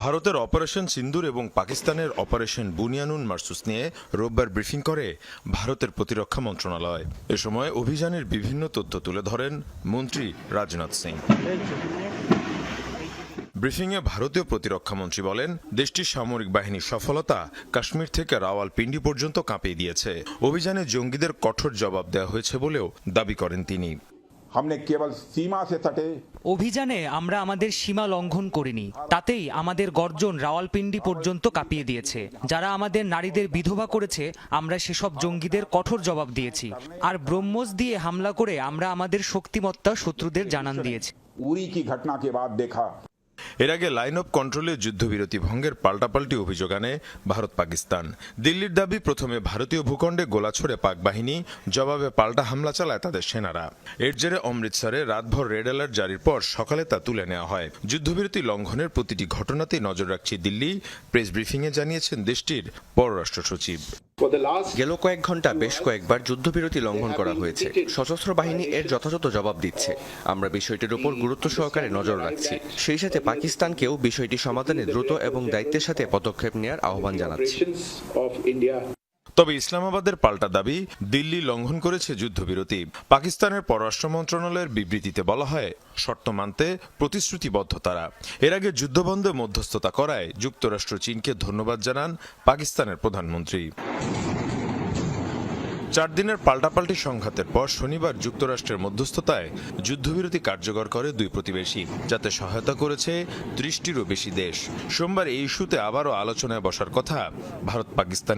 ভারতের অপারেশন সিন্দুর এবং পাকিস্তানের অপারেশন বুনিয়ানুন মারসুস নিয়ে রোববার ব্রিফিং করে ভারতের প্রতিরক্ষা মন্ত্রণালয়। এ সময় অভিযানের বিভিন্ন তথ্য তুলে ধরেন মন্ত্রী রাজনাথ সিং। ব্রিফিংয়ে ভারতীয় প্রতিরক্ষা মন্ত্রী বলেন, দেশটির সামরিক বাহিনীর সফলতা কাশ্মীর থেকে রাওয়ালপিন্ডি পর্যন্ত কাঁপিয়ে দিয়েছে। অভিযানে জঙ্গিদের কঠোর জবাব দেওয়া হয়েছে বলেও দাবি করেন তিনি। অভিযানে আমরা আমাদের সীমা লঙ্ঘন করিনি, তাতেই আমাদের গর্জন রাওয়ালপিন্ডি পর্যন্ত কাঁপিয়ে দিয়েছে। যারা আমাদের নারীদের বিধবা করেছে, আমরা সেসব জঙ্গিদের কঠোর জবাব দিয়েছি। আর ব্রহ্মোস দিয়ে হামলা করে আমরা আমাদের শক্তিমত্তা শত্রুদের জানান দিয়েছি। उरी की घटना के बाद देखा। এর আগে লাইন অফ কন্ট্রোলে যুদ্ধবিরতি ভঙ্গের পাল্টাপাল্টি অভিযোগ আনে ভারত পাকিস্তান। দিল্লির দাবি, প্রথমে ভারতীয় ভূখণ্ডে গোলা ছড়ে পাক বাহিনী, জবাবে পাল্টা হামলা চালায় তাদের সেনারা। এর জেরে অমৃতসরে রাতভর রেড অ্যালার্ট জারির পর সকালে তা তুলে নেওয়া হয়। যুদ্ধবিরতি লঙ্ঘনের প্রতিটি ঘটনাতেই নজর রাখছে দিল্লি, প্রেস ব্রিফিংয়ে জানিয়েছেন দেশটির পররাষ্ট্র সচিব। গেল কয়েক ঘন্টা বেশ কয়েকবার যুদ্ধবিরতি লঙ্ঘন করা হয়েছে। সশস্ত্র বাহিনী এর যথাযথ জবাব দিচ্ছে। আমরা বিষয়টির উপর গুরুত্ব সহকারে নজর রাখছি। সেই সাথে পাকিস্তানকেও বিষয়টি সমাধানে দ্রুত এবং দায়িত্বের সাথে পদক্ষেপ নেওয়ার আহ্বান জানাচ্ছি। তবে ইসলামাবাদের পাল্টা দাবি, দিল্লি লঙ্ঘন করেছে যুদ্ধবিরতি। পাকিস্তানের পররাষ্ট্র মন্ত্রণালয়ের বিবৃতিতে বলা হয়, শর্ত মানতে প্রতিশ্রুতিবদ্ধ তারা। এর আগে যুদ্ধবন্ধে মধ্যস্থতা করায় যুক্তরাষ্ট্র চীনকে ধন্যবাদ জানান পাকিস্তানের প্রধানমন্ত্রী। 4 দিনের পাল্টাপাল্টি সংঘাতের পর শনিবার যুক্তরাষ্ট্রের মধ্যস্থতায় যুদ্ধবিরতি কার্যকর করে দুই প্রতিবেশী, যাতে সহায়তা করেছে 30টিরও বেশি দেশ। সোমবার এই ইস্যুতে আবারও আলোচনায় বসার কথা ভারত পাকিস্তান